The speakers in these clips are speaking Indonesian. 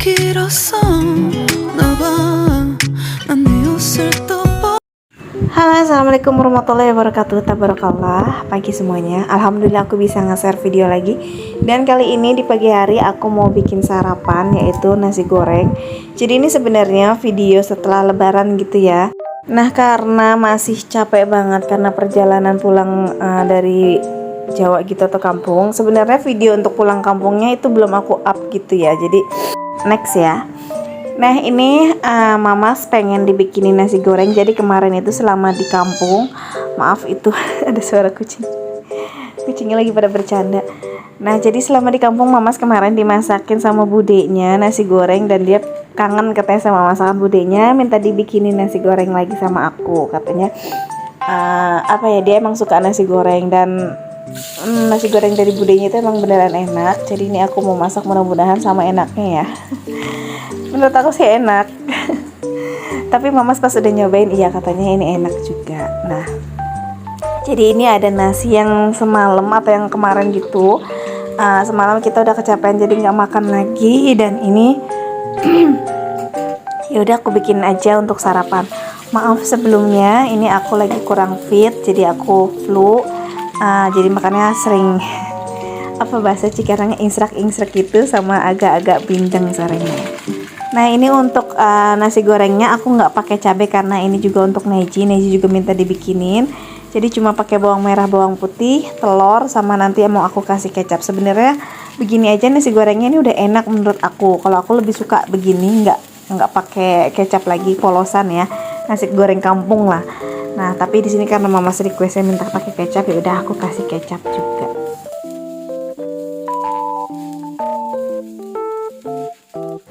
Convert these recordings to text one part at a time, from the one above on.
길었어 나봐 난 네 옷을 또 Halo, assalamualaikum warahmatullahi wabarakatuh. Tabarakallah, pagi semuanya. Alhamdulillah aku bisa nge-share video lagi. Dan kali ini di pagi hari aku mau bikin sarapan, yaitu nasi goreng. Jadi ini sebenarnya video setelah lebaran gitu ya. Nah, karena masih capek banget karena perjalanan pulang dari Jawa gitu atau kampung. Sebenarnya video untuk pulang kampungnya itu belum aku up gitu ya. Jadi next ya. Nah ini Mamas pengen dibikinin nasi goreng. Jadi kemarin itu selama di kampung, maaf itu ada suara kucingnya lagi pada bercanda. Nah jadi selama di kampung Mamas kemarin dimasakin sama budenya nasi goreng. Dan dia kangen katanya sama masakan budenya, minta dibikinin nasi goreng lagi sama aku. Katanya apa ya, dia emang suka nasi goreng. Dan nasi goreng dari budenya itu emang beneran enak. Jadi ini aku mau masak, mudah-mudahan sama enaknya ya. Menurut aku sih enak. Tapi Mamas pas udah nyobain, iya katanya ini enak juga. Nah jadi ini ada nasi yang semalam atau yang kemarin gitu. Semalam kita udah kecapean jadi nggak makan lagi. Dan ini yaudah aku bikin aja untuk sarapan. Maaf sebelumnya, ini aku lagi kurang fit, jadi aku flu. Jadi makanya sering apa bahasa Cikarangnya insrak-insrak gitu, sama agak-agak bincang suaranya. Nah ini untuk nasi gorengnya aku nggak pakai cabai karena ini juga untuk Neji juga minta dibikinin. Jadi cuma pakai bawang merah, bawang putih, telur, sama nanti mau aku kasih kecap. Sebenarnya begini aja nasi gorengnya ini udah enak menurut aku. Kalau aku lebih suka begini, nggak pakai kecap lagi, polosan ya, nasi goreng kampung lah. Nah tapi di sini karena Mamas requestnya minta pakai kecap, ya udah aku kasih kecap juga.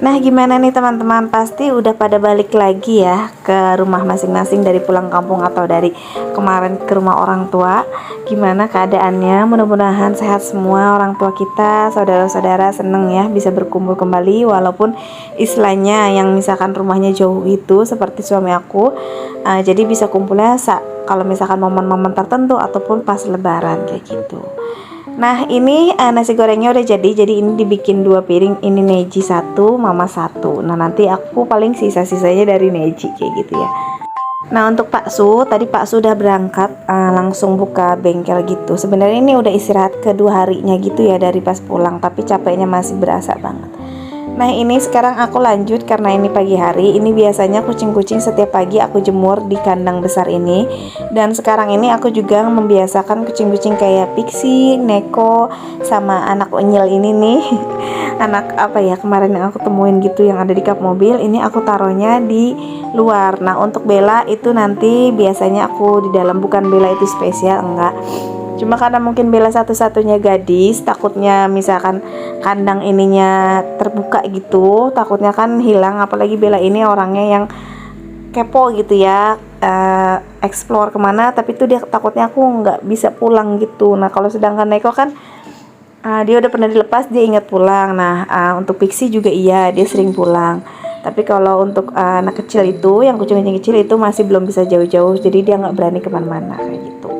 Nah gimana nih teman-teman, pasti udah pada balik lagi ya ke rumah masing-masing dari pulang kampung atau dari kemarin ke rumah orang tua. Gimana keadaannya? Mudah-mudahan sehat semua orang tua kita, saudara-saudara seneng ya bisa berkumpul kembali. Walaupun istilahnya yang misalkan rumahnya jauh itu seperti suami aku, jadi bisa kumpulnya kalau misalkan momen-momen tertentu ataupun pas lebaran kayak gitu. Nah ini nasi gorengnya udah jadi ini dibikin 2 piring. Ini Neji 1, Mama 1. Nah nanti aku paling sisa-sisanya dari Neji kayak gitu ya. Nah untuk Pak Su, tadi Pak Su udah berangkat langsung buka bengkel gitu. Sebenarnya ini udah istirahat kedua harinya gitu ya dari pas pulang, tapi capeknya masih berasa banget. Nah ini sekarang aku lanjut karena ini pagi hari. Ini biasanya kucing-kucing setiap pagi aku jemur di kandang besar ini. Dan sekarang ini aku juga membiasakan kucing-kucing kayak Pixie, Neko, sama anak unyil ini nih. Anak apa ya kemarin yang aku temuin gitu yang ada di kap mobil. Ini aku taruhnya di luar. Nah untuk Bella itu nanti biasanya aku di dalam. Bukan Bella itu spesial, enggak. Cuma karena mungkin Bella satu-satunya gadis, takutnya misalkan kandang ininya terbuka gitu, takutnya kan hilang. Apalagi Bella ini orangnya yang kepo gitu ya, explore kemana, tapi itu dia takutnya aku nggak bisa pulang gitu. Nah kalau sedangkan Neko kan dia udah pernah dilepas, dia ingat pulang. Nah untuk Pixie juga iya, dia sering pulang. Tapi kalau untuk anak kecil itu, yang kucing-kucing kecil itu masih belum bisa jauh-jauh, jadi dia nggak berani kemana-mana kayak gitu.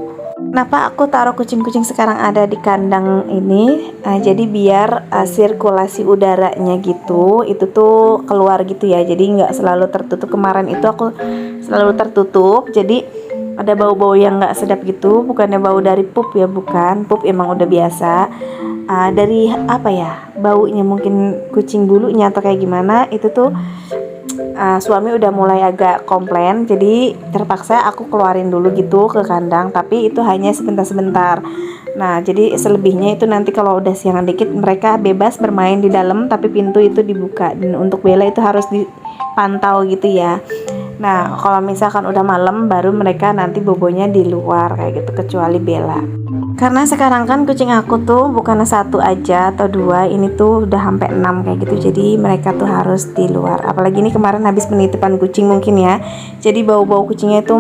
Kenapa aku taruh kucing-kucing sekarang ada di kandang ini? Jadi biar sirkulasi udaranya gitu, itu tuh keluar gitu ya. Jadi nggak selalu tertutup. Kemarin itu aku selalu tertutup. Jadi ada bau-bau yang nggak sedap gitu. Bukannya bau dari pup ya, bukan. Pup emang udah biasa. Dari apa ya? Baunya mungkin kucing bulunya atau kayak gimana? Itu tuh suami udah mulai agak komplain, jadi terpaksa aku keluarin dulu gitu ke kandang, tapi itu hanya sebentar-sebentar. Nah jadi selebihnya itu nanti kalau udah siangan dikit mereka bebas bermain di dalam, tapi pintu itu dibuka. Dan untuk Bella itu harus dipantau gitu ya. Nah kalau misalkan udah malam baru mereka nanti bobonya di luar kayak gitu, kecuali Bella. Karena sekarang kan kucing aku tuh bukan 1 aja atau 2, ini tuh udah sampai 6 kayak gitu. Jadi mereka tuh harus di luar. Apalagi ini kemarin habis penitipan kucing mungkin ya. Jadi bau-bau kucingnya itu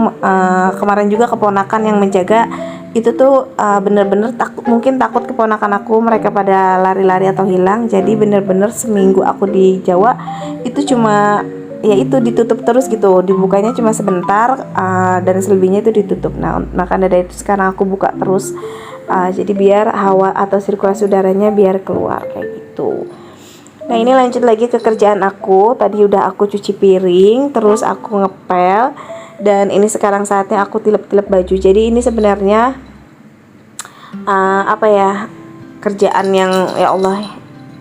kemarin juga keponakan yang menjaga itu tuh bener-bener mungkin takut keponakan aku mereka pada lari-lari atau hilang. Jadi bener-bener seminggu aku di Jawa itu cuma ya itu ditutup terus gitu, dibukanya cuma sebentar, dan selebihnya itu ditutup. Nah maka dari itu sekarang aku buka terus, jadi biar hawa atau sirkulasi udaranya biar keluar kayak gitu. Nah ini lanjut lagi ke kerjaan aku. Tadi udah aku cuci piring, terus aku ngepel, dan ini sekarang saatnya aku tilep-tilep baju. Jadi ini sebenarnya apa ya, kerjaan yang ya Allah,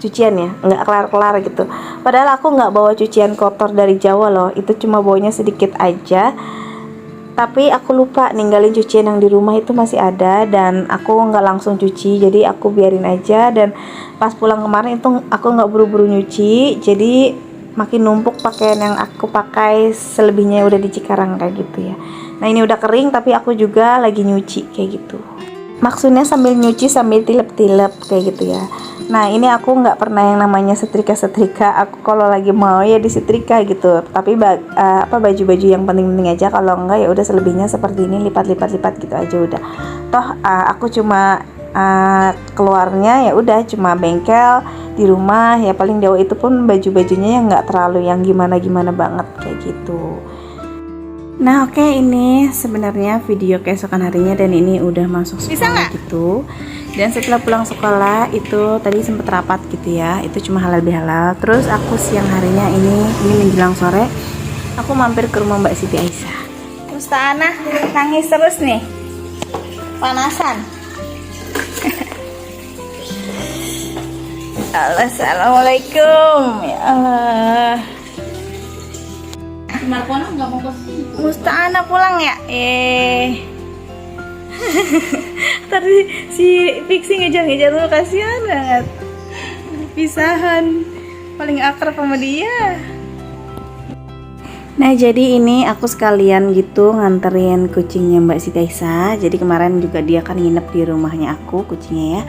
cucian ya nggak kelar-kelar gitu. Padahal aku nggak bawa cucian kotor dari Jawa loh, itu cuma bawanya sedikit aja. Tapi aku lupa ninggalin cucian yang di rumah itu masih ada, dan aku nggak langsung cuci, jadi aku biarin aja. Dan pas pulang kemarin itu aku nggak buru-buru nyuci, jadi makin numpuk pakaian yang aku pakai selebihnya udah di Cikarang kayak gitu ya. Nah ini udah kering tapi aku juga lagi nyuci kayak gitu. Maksudnya sambil nyuci sambil tilep-tilep kayak gitu ya. Nah ini aku nggak pernah yang namanya setrika-setrika. Aku kalau lagi mau ya disetrika gitu. Tapi baju-baju yang penting-penting aja. Kalau enggak ya udah selebihnya seperti ini, lipat-lipat-lipat gitu aja udah. Toh aku cuma keluarnya ya udah cuma bengkel di rumah ya, paling jauh itu pun baju-bajunya yang nggak terlalu yang gimana-gimana banget kayak gitu. Nah oke, ini sebenarnya video keesokan harinya, dan ini udah masuk sekolah gitu. Dan setelah pulang sekolah itu tadi sempet rapat gitu ya, itu cuma halal bihalal. Terus aku siang harinya ini menjelang sore aku mampir ke rumah Mbak Siti Aisyah. Musta'anah nangis terus nih, panasan. Assalamualaikum, ya Allah. Markona nggak mau ke sini. Musta'anah pulang ya? Tadi si Fiksi ngejar-ngejar dulu, kasihan banget. Pisahan paling akrab sama dia. Nah jadi ini aku sekalian gitu nganterin kucingnya Mbak Siti Aisyah. Jadi kemarin juga dia kan nginep di rumahnya aku, kucingnya ya.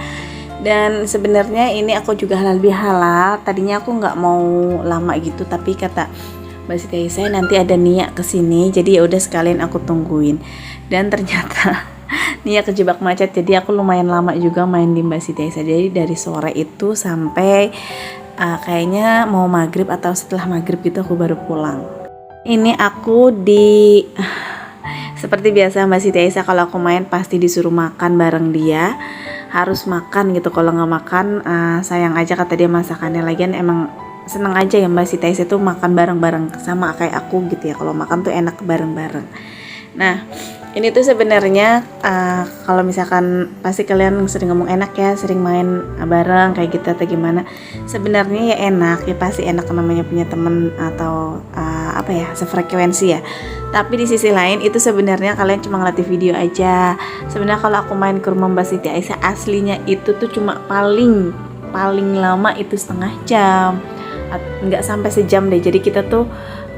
Dan sebenarnya ini aku juga halal bihalal. Tadinya aku nggak mau lama gitu, tapi kata Mbak Siti Aisyah nanti ada Nia kesini, jadi ya udah sekalian aku tungguin. Dan ternyata Nia kejebak macet, jadi aku lumayan lama juga main di Mbak Siti Aisyah. Jadi dari sore itu sampai kayaknya mau maghrib atau setelah maghrib gitu aku baru pulang. Ini aku di seperti biasa Mbak Siti Aisyah kalau aku main pasti disuruh makan bareng dia, harus makan gitu. Kalau nggak makan sayang aja kata dia masakannya. Lagian emang seneng aja ya Mbak Siti Aisyah tuh makan bareng-bareng sama kayak aku gitu ya. Kalau makan tuh enak bareng-bareng. Nah ini tuh sebenarnya kalau misalkan pasti kalian sering ngomong enak ya, sering main bareng kayak gitu atau gimana. Sebenarnya ya enak ya, pasti enak namanya punya temen atau apa ya, sefrekuensi ya. Tapi di sisi lain itu sebenarnya kalian cuma ngelatih video aja. Sebenarnya kalau aku main ke rumah Mbak Siti Aisyah aslinya itu tuh cuma paling lama itu setengah jam, nggak sampai sejam deh. Jadi kita tuh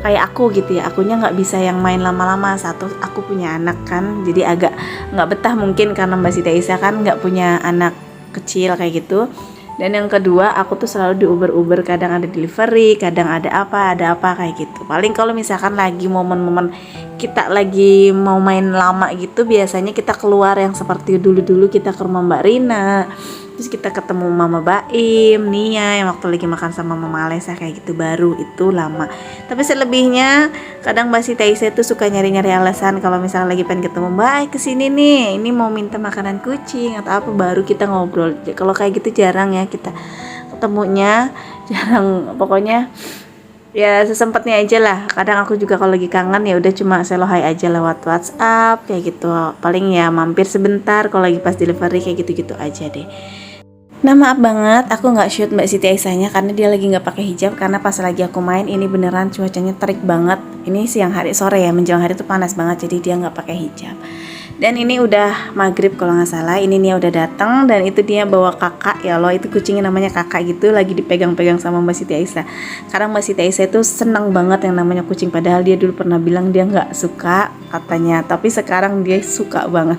kayak aku gitu ya, akunya nggak bisa yang main lama-lama. Satu, aku punya anak kan, jadi agak nggak betah mungkin karena Mbak Siti Aisyah kan nggak punya anak kecil kayak gitu. Dan yang kedua, aku tuh selalu di Uber, kadang ada delivery, kadang ada apa kayak gitu. Paling kalau misalkan lagi momen-momen kita lagi mau main lama gitu, biasanya kita keluar yang seperti dulu-dulu kita ke rumah Mbak Rina, terus kita ketemu Mama Baim, Nia yang waktu lagi makan sama Mama Alesa kayak gitu, baru itu lama. Tapi selebihnya kadang Mbak Siti Aisyah tuh suka nyari-nyari alasan kalau misalnya lagi pengen ketemu Mbak kesini nih, ini mau minta makanan kucing atau apa, baru kita ngobrol. Kalau kayak gitu jarang ya kita ketemunya, jarang. Pokoknya ya sesempatnya aja lah. Kadang aku juga kalau lagi kangen ya udah cuma hello hi aja lewat WhatsApp kayak gitu. Paling ya mampir sebentar kalau lagi pas delivery kayak gitu-gitu aja deh. Nah maaf banget aku nggak shoot Mbak Siti Aisyahnya karena dia lagi nggak pakai hijab, karena pas lagi aku main ini beneran cuacanya terik banget. Ini siang hari, sore ya, menjelang hari itu panas banget, jadi dia nggak pakai hijab. Dan ini udah maghrib kalau nggak salah. Ini Nia udah datang dan itu dia bawa kakak, ya Allah itu kucingnya namanya kakak gitu, lagi dipegang-pegang sama Mbak Siti Aisyah. Karena Mbak Siti Aisyah itu senang banget yang namanya kucing, padahal dia dulu pernah bilang dia nggak suka katanya, tapi sekarang dia suka banget.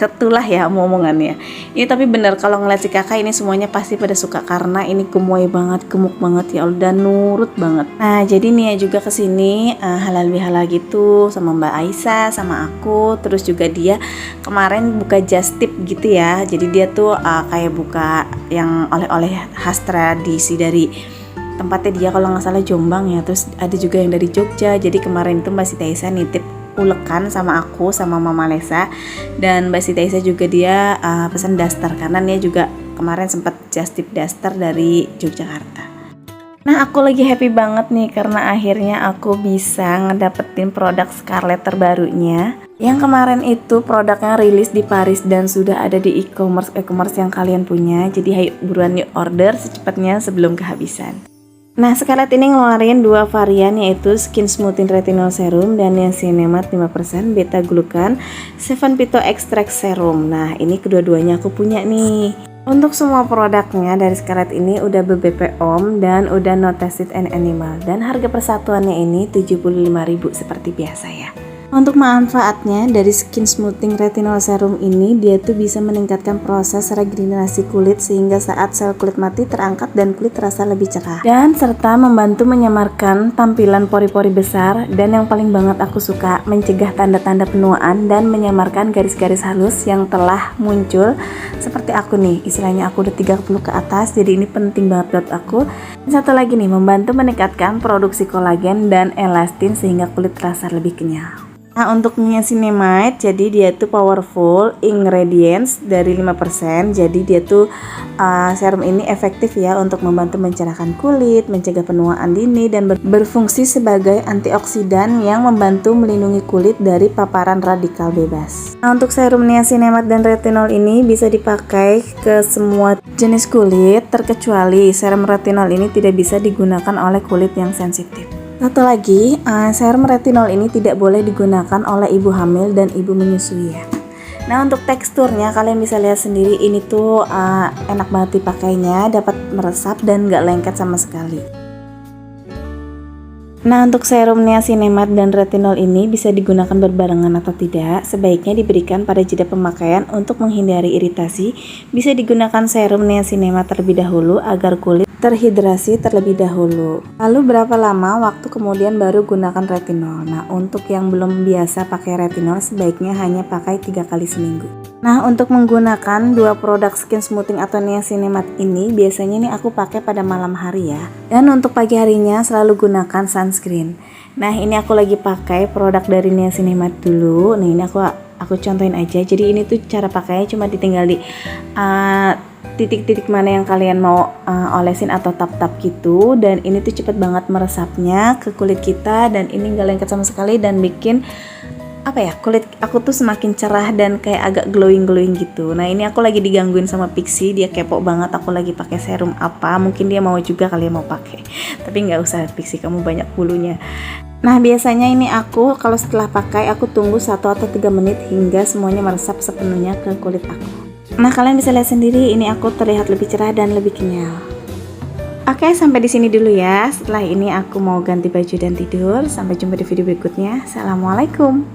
Ketulah ya omongannya. Ini tapi bener kalau ngeliat si kakak ini semuanya pasti pada suka karena ini gemoy banget, gemuk banget ya Allah, dan nurut banget. Nah jadi Nia juga kesini halal bihalal gitu sama Mbak Aisyah sama aku. Terus juga dia kemarin buka just tip gitu ya. Jadi dia tuh kayak buka yang oleh-oleh khas tradisi dari tempatnya dia, kalau nggak salah Jombang ya. Terus ada juga yang dari Jogja. Jadi kemarin tuh Mbak Siti Aisyah nitip ulekan sama aku sama Mama Lesa, dan Mbak Siti Aisyah juga dia pesan daster karena dia juga kemarin sempat just tip daster dari Yogyakarta. Nah, aku lagi happy banget nih karena akhirnya aku bisa ngedapetin produk Scarlett terbarunya. Yang kemarin itu produknya rilis di Paris dan sudah ada di e-commerce yang kalian punya. Jadi ayo buruan yuk order secepatnya sebelum kehabisan. Nah, Scarlett ini ngeluarin 2 varian yaitu Skin Smoothing Retinol Serum dan Niacinamide 5% Beta Glucan 7 Phyto Extract Serum. Nah, ini kedua-duanya aku punya nih. Untuk semua produknya dari Scarlett ini udah BPOM dan udah no tested and animal, dan harga persatuannya ini 75.000 seperti biasa ya. Untuk manfaatnya dari Skin Smoothing Retinol Serum ini, dia tuh bisa meningkatkan proses regenerasi kulit sehingga saat sel kulit mati terangkat dan kulit terasa lebih cerah, dan serta membantu menyamarkan tampilan pori-pori besar, dan yang paling banget aku suka mencegah tanda-tanda penuaan dan menyamarkan garis-garis halus yang telah muncul seperti aku nih, istilahnya aku udah 30 ke atas, jadi ini penting banget buat aku. Dan satu lagi nih, membantu meningkatkan produksi kolagen dan elastin sehingga kulit terasa lebih kenyal. Nah, untuk niacinamide, jadi dia tuh powerful ingredients dari 5%. Jadi dia tuh serum ini efektif ya untuk membantu mencerahkan kulit, mencegah penuaan dini, dan berfungsi sebagai antioksidan yang membantu melindungi kulit dari paparan radikal bebas. Nah, untuk serum niacinamide dan retinol ini bisa dipakai ke semua jenis kulit, terkecuali serum retinol ini tidak bisa digunakan oleh kulit yang sensitif. Satu lagi, serum retinol ini tidak boleh digunakan oleh ibu hamil dan ibu menyusui ya. Nah, untuk teksturnya kalian bisa lihat sendiri, ini tuh enak banget dipakainya, dapat meresap dan gak lengket sama sekali. Nah, untuk serum niacinamide dan retinol ini bisa digunakan berbarengan atau tidak. Sebaiknya diberikan pada jeda pemakaian untuk menghindari iritasi. Bisa digunakan serum niacinamide terlebih dahulu agar kulit terhidrasi terlebih dahulu. Lalu berapa lama waktu kemudian baru gunakan retinol? Nah, untuk yang belum biasa pakai retinol sebaiknya hanya pakai 3 kali seminggu. Nah, untuk menggunakan 2 produk skin smoothing atau niacinamide ini biasanya nih aku pakai pada malam hari ya. Dan untuk pagi harinya selalu gunakan sunscreen. Nah, ini aku lagi pakai produk dari niacinamide dulu. Nah, ini aku contohin aja. Jadi ini tuh cara pakainya cuma ditinggal di titik-titik mana yang kalian mau olesin atau tap-tap gitu, dan ini tuh cepet banget meresapnya ke kulit kita, dan ini gak lengket sama sekali dan bikin kulit aku tuh semakin cerah dan kayak agak glowing gitu. Nah, ini aku lagi digangguin sama Pixie, dia kepo banget aku lagi pakai serum apa, mungkin dia mau juga kalian mau pakai, tapi nggak usah Pixie, kamu banyak bulunya. Nah, biasanya ini aku kalau setelah pakai aku tunggu 1 atau 3 menit hingga semuanya meresap sepenuhnya ke kulit aku. Nah, kalian bisa lihat sendiri, ini aku terlihat lebih cerah dan lebih kenyal. Oke, sampai di sini dulu ya. Setelah ini aku mau ganti baju dan tidur. Sampai jumpa di video berikutnya. Assalamualaikum.